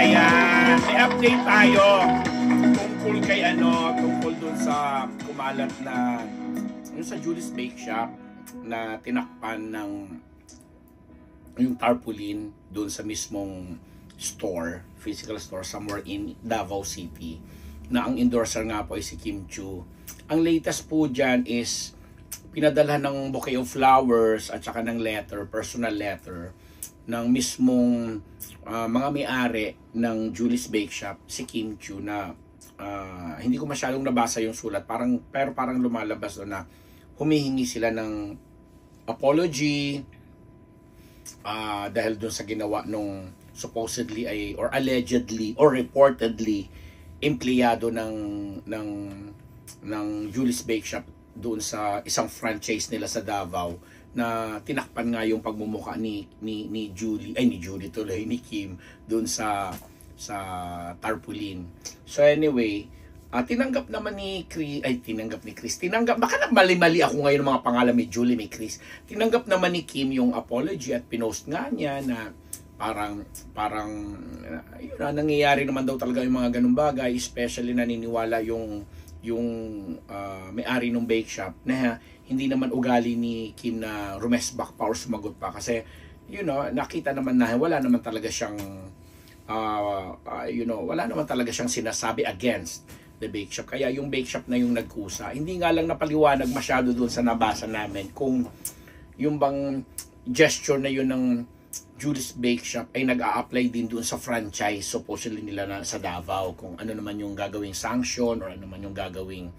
Ayan, may update tayo tungkol kay tungkol dun sa kumalat na yung sa Julie's Bake Shop na tinakpan ng yung tarpaulin dun sa mismong store, physical store somewhere in Davao City, na ang endorser nga po ay si Kim Chiu. Ang latest po dyan is pinadala ng bouquet of flowers at saka ng letter, personal letter ng mismong mga may-ari ng Julie's Bake Shop, si Kim Chiu, na hindi ko masyadong nabasa yung sulat, pero parang lumalabas doon na humihingi sila ng apology dahil doon sa ginawa nung supposedly ay or allegedly or reportedly empleyado ng Julie's Bake Shop doon sa isang franchise nila sa Davao, na tinakpan nga yung pagmumukha ni Kim doon sa tarpaulin. So anyway, tinanggap ni Chris, baka nagmali-mali ako ngayon ng mga pangalan, may Julie, may Chris. Tinanggap naman ni Kim yung apology at pinost nga niya na parang yun na, nangyayari naman daw talaga yung mga ganung bagay, especially naniniwala yung may-ari ng bake shop na hindi naman ugali ni Kim na rumesbak pa or sumagot pa, kasi nakita naman na wala naman talaga siyang sinasabi against the bake shop. Kaya yung bake shop na yung nagkusa. Hindi nga lang napaliwanag masyado doon sa nabasa namin kung yung bang gesture na yun ng Julie's Bake Shop ay nag-a-apply din doon sa franchise supposedly nila na sa Davao, kung ano naman yung gagawing sanction or ano naman yung gagawing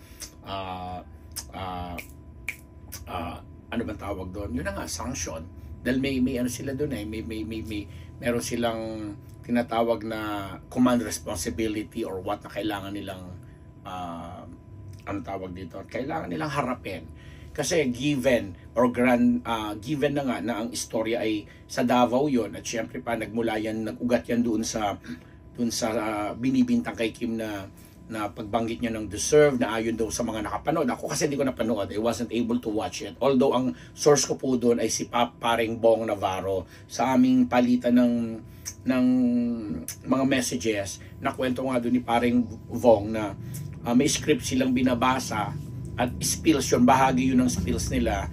ano bang tawag doon? Yun na nga, sanction. Dahil may sila doon meron silang tinatawag na command responsibility or what na kailangan nilang kailangan nilang harapin. Kasi given na nga na ang istorya ay sa Davao yon, at syempre pa nag-ugat yan doon sa binibintang kay Kim na pagbanggit niya ng deserve, na ayon daw sa mga nakapanood. Ako kasi hindi ko napanood, I wasn't able to watch it. Although ang source ko po doon ay si paring Bong Navarro. Sa aming palitan ng mga messages, nakwento nga doon ni paring Bong na may script silang binabasa at spills yun, bahagi yun ng spills nila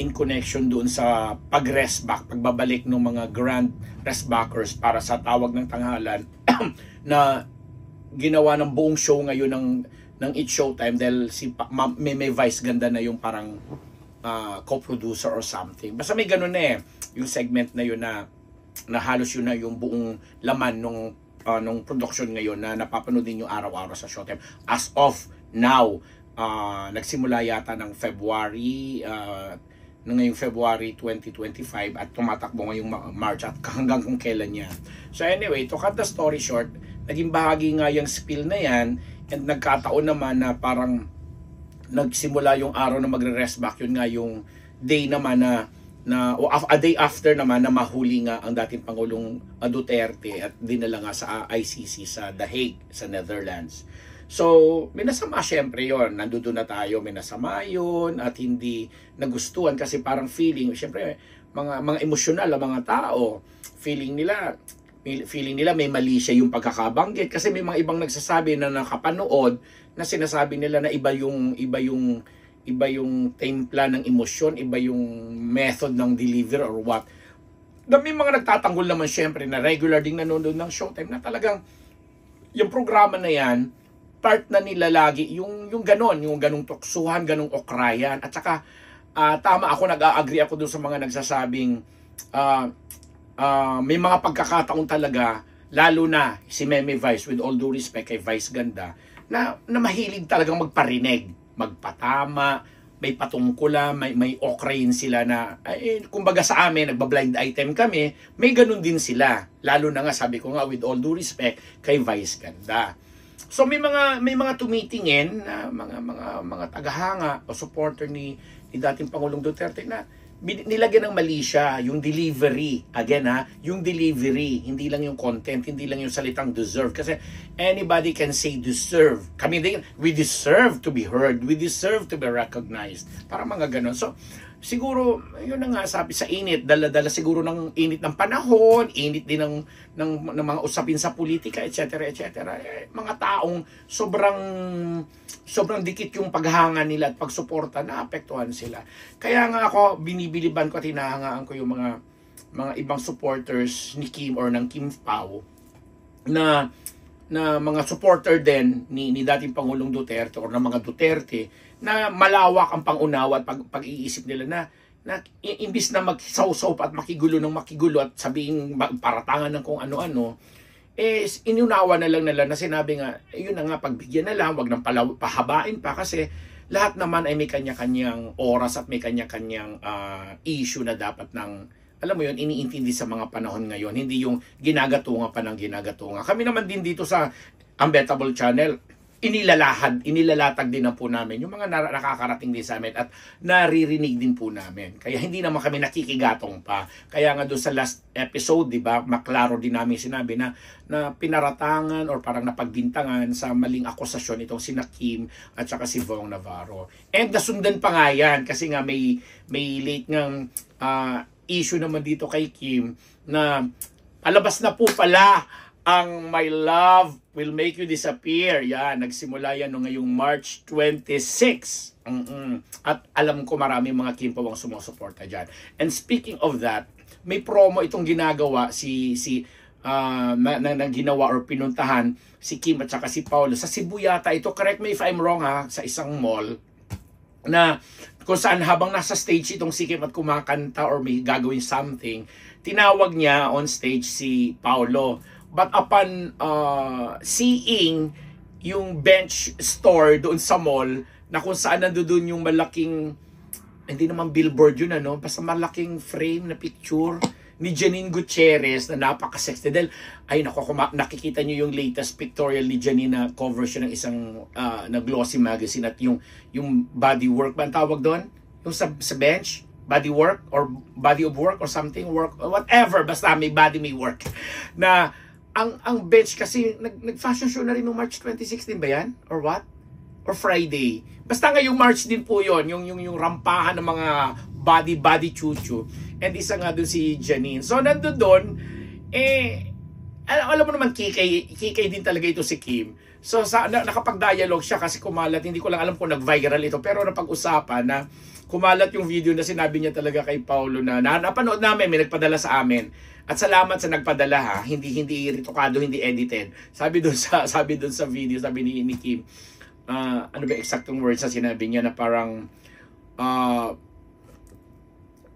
in connection doon sa pag-restback, pagbabalik ng mga grand restbackers para sa tawag ng tanghalan na ginawa ng buong show ngayon ng It's Showtime, dahil si may Vice Ganda na yung parang co-producer or something. Basta may ganun na yung segment na yun na halos yun na yung buong laman nung production ngayon na napapanood din yung araw-araw sa Showtime. As of now, nagsimula yata ng February ngayong February 2025 at tumatakbo ngayong March at hanggang kung kailan yan. So anyway, to cut the story short, naging bahagi nga yung spill na yan, and nagkataon naman na parang nagsimula yung araw na magre-rest back, yun nga yung day naman a day after naman na mahuli nga ang dating Pangulong Duterte at dinala nga sa ICC sa The Hague sa Netherlands. So, minasama syempre yon. Nandoon na tayo, minasama yun at hindi nagustuhan kasi parang feeling, syempre mga emosyonal ang mga tao, feeling nila may mali siya yung pagkakabanggit, kasi may mga ibang nagsasabi na nakapanood na sinasabi nila na iba yung templa ng emosyon, iba yung method ng deliver or what. May mga nagtatanggol naman syempre na regular ding nanonood ng Showtime na talagang yung programa na yan, part na nila lagi yung ganong tuksuhan, ganong okrayan. At saka tama ako, nag-agree ako doon sa mga nagsasabing may mga pagkakataon talaga, lalo na si Meme Vice, with all due respect kay Vice Ganda, na mahilig talagang magparinig, magpatama, may patungkulan, may okrayin sila na kumbaga sa amin, nagba-blind item kami, may ganun din sila. Lalo na nga, sabi ko nga, with all due respect kay Vice Ganda. So may mga tumitingin na mga tagahanga o supporter ni dating Pangulong Duterte na nilagyan ng mali siya yung delivery. Again yung delivery, hindi lang yung content, hindi lang yung salitang deserve, kasi anybody can say deserve. Kami din, we deserve to be heard, we deserve to be recognized. Para mga ganon. So siguro, yun na nga sabi, sa init, dala-dala siguro ng init ng panahon, init din ng mga usapin sa politika, etc. Mga taong sobrang dikit yung paghanga nila at pagsuporta, naapektuhan sila. Kaya nga ako, binibiliban ko at hinahangaan ko yung mga ibang supporters ni Kim or ng Kim Pao na mga supporter din ni dating Pangulong Duterte or ng mga Duterte na malawak ang pangunawa at pag-iisip nila na imbis na magsawsaw at makigulo at sabihin paratangan ng kung ano-ano, inunawa na lang nila na sinabi nga, yun na nga, pagbigyan na lang, wag nang pahabain pa kasi lahat naman ay may kanya-kanyang oras at may kanya-kanyang issue na dapat alam mo yun, iniintindi sa mga panahon ngayon. Hindi yung ginagatunga pa ng ginagatunga. Kami naman din dito sa Unbettable Channel, inilalatag din na po namin yung mga nakakarating din sa amin at naririnig din po namin. Kaya hindi naman kami nakikigatong pa. Kaya nga doon sa last episode, di ba, maklaro din namin sinabi na pinaratangan or parang napagbintangan sa maling akusasyon itong sina Kim at saka si Bong Navarro. And nasundan pa nga yan kasi nga may late ngang issue naman dito kay Kim na palabas na po pala ang My Love Will Make You Disappear. Yan, nagsimula yan ngayong March 26. At alam ko marami mga Kim Pao ang sumusuporta dyan. And speaking of that, may promo itong ginagawa na ginawa or pinuntahan si Kim at saka si Paolo. Sa Cebu yata ito, correct me if I'm wrong ha, sa isang mall na kung saan habang nasa stage itong si Kim at kumakanta or may gagawin something, tinawag niya on stage si Paolo. But upon seeing yung bench store doon sa mall na kung saan nandoon yung malaking, hindi naman billboard yun basta malaking frame na picture ni Janine Gutierrez na napaka-sexy. Dahil, ay nako, nakikita niyo yung latest pictorial ni Janine na cover siya ng isang na glossy magazine at yung body work ba ang tawag doon? Yung sa bench? Body work or body of work or something, work, whatever, basta may body, may work. Na, ang bench kasi, nag-fashion show na rin noong March 2016 ba yan? Or what? Or Friday? Basta ngayong March din po yon yung rampahan ng mga body chuchu. And isa nga doon si Janine. So, nandun doon, alam mo naman, kikay din talaga ito si Kim. So, nakapag-dialogue siya kasi kumalat. Hindi ko lang alam kung nag-viral ito. Pero napag-usapan na kumalat yung video na sinabi niya talaga kay Paolo na napanood namin, may nagpadala sa amin. At salamat sa nagpadala ha. Hindi ritokado, hindi edited. Sabi doon sa video, sabi ni Kim, ano ba eksaktong words na sinabi niya na parang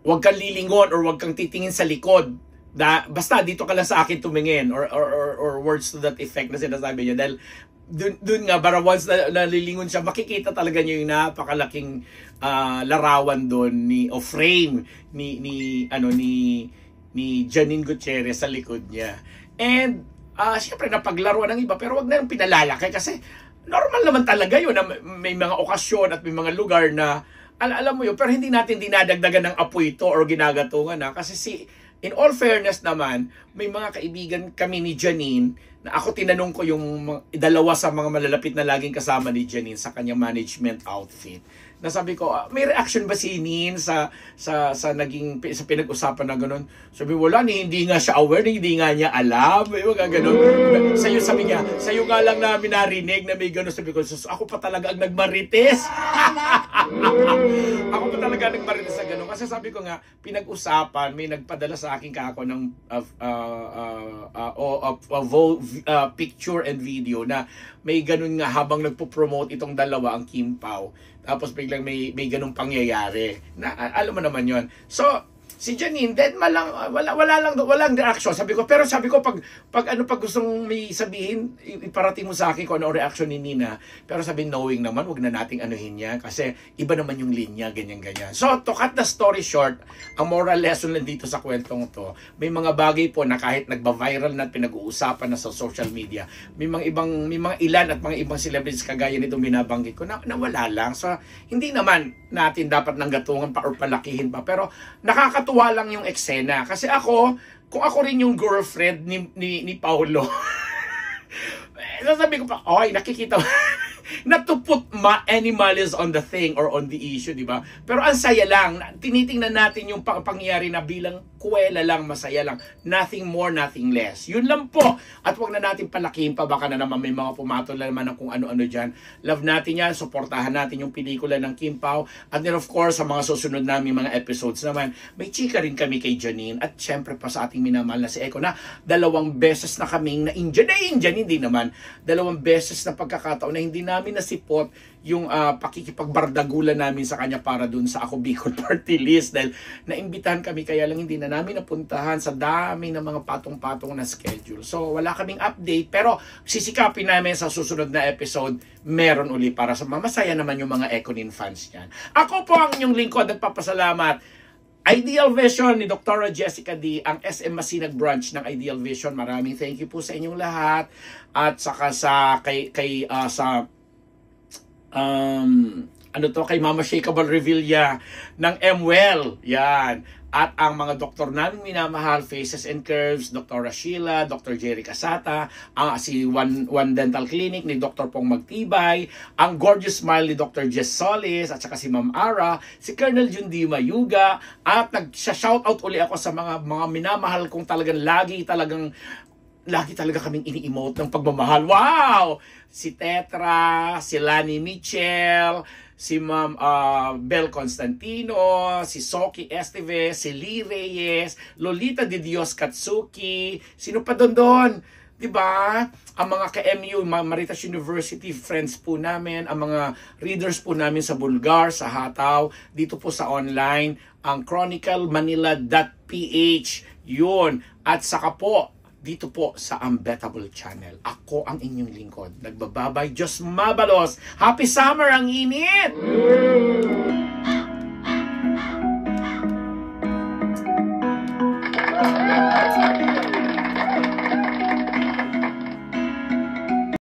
wag kang lilingon or wag kang titingin sa likod. Basta dito ka lang sa akin tumingin or words to that effect na sinasabi niya. Dahil dun nga, para once na nalilingon siya, makikita talaga niyo yung napakalaking larawan doon o frame ni Janine Gutierrez sa likod niya. And siyempre napaglaruan ng iba pero wag na yung pinalalaki kasi normal naman talaga yun na may mga okasyon at may mga lugar na alam mo yun, pero hindi natin dinadagdagan ng apoy ito or ginagatungan na kasi in all fairness naman, may mga kaibigan kami ni Janine na ako tinanong ko yung dalawa sa mga malalapit na laging kasama ni Janine sa kanyang management outfit. Nasabi ko, may reaction ba si Nin sa pinag-usapan na gano'n? Sabi, wala, hindi nga siya aware, hindi nga niya alam. May mga gano'n. Sabi niya, sa'yo nga lang namin narinig na may gano'n. Sabi ko, ako pa talaga ang nagmarites. Ako pa talaga nagmarites sa gano'n. Kasi sabi ko nga, pinag-usapan, may nagpadala sa akin kako ng picture and video na may gano'n nga habang nagpo-promote itong dalawa, ang Kim Pao. Tapos biglang may ganung pangyayari. Na alam mo naman 'yon. So, si Janine, dead walang reaction. Sabi ko pag gustong may sabihin, iparating mo sa akin kung ano reaction ni Nina. Pero sabi, knowing naman, wag na nating anuhin niya kasi iba naman yung linya, ganyan. So, to cut the story short, ang moral lesson lang dito sa kwentong to, may mga bagay po na kahit nagba-viral na at pinag-uusapan na sa social media, may mga ilan at mga ibang celebrities kagaya nitong binabanggit ko na wala lang. So, hindi naman natin dapat nanggatungan pa or palakihin pa. Pero, nakakatuwa lang yung eksena. Kasi kung ako rin yung girlfriend ni Paolo, sasabi ko pa, nakikita mo. not to put any malice on the thing or on the issue, di ba? Pero ang saya lang, tinitingnan natin yung pangyayari na bilang kuwela lang, masaya lang. Nothing more, nothing less. Yun lang po. At wag na natin palakihin pa, baka na naman may mga pumatol na naman ng kung ano-ano dyan. Love natin yan, suportahan natin yung pelikula ng Kim Pao. At then of course, sa mga susunod namin mga episodes naman, may chika rin kami kay Janine. At syempre pa sa ating minamahal na si Eko na 2 beses na kaming na-Indian. Hindi naman. 2 beses na pagkakataon na hindi namin nasipot yung pakikipagbardagulan namin sa kanya para dun sa Ako Bicol Party List dahil naimbitahan kami kaya lang hindi na namin napuntahan sa dami ng mga patong-patong na schedule. So wala kaming update pero sisikapin namin sa susunod na episode meron uli para sa mamasaya naman yung mga Econin fans niyan. Ako po ang inyong lingkod at papasalamat. Ideal Vision ni Dr. Jessica D, ang SM Masinag branch ng Ideal Vision. Maraming thank you po sa inyong lahat at saka sa kay Mama Shakeable Revilla ng MWell. Yan. At ang mga doktor namin minamahal, Faces and Curves, Dr. Sheila, Dr. Jerry Casata, si One Dental Clinic ni Dr. Pong Magtibay, ang Gorgeous Smile ni Dr. Jess Solis, at saka si Ma'am Ara, si Colonel Jundi Mayuga, at nag-shoutout uli ako sa mga minamahal kong talagang lagi talaga kaming ini-emote ng pagmamahal. Wow! Si Tetra, si Lani Mitchell, si Ma'am Bel Constantino, si Soki Esteve, si Lee Reyes, Lolita de Dios Katsuki, sino pa doon? Diba? Ang mga ka-MU, Maritas University friends po namin, ang mga readers po namin sa Bulgar, sa Hataw, dito po sa online, ang chroniclemanila.ph, yun. At saka po, dito po sa Unbettable Channel. Ako ang inyong lingkod. Nagbababay, Diyos mabalos. Happy summer ang init!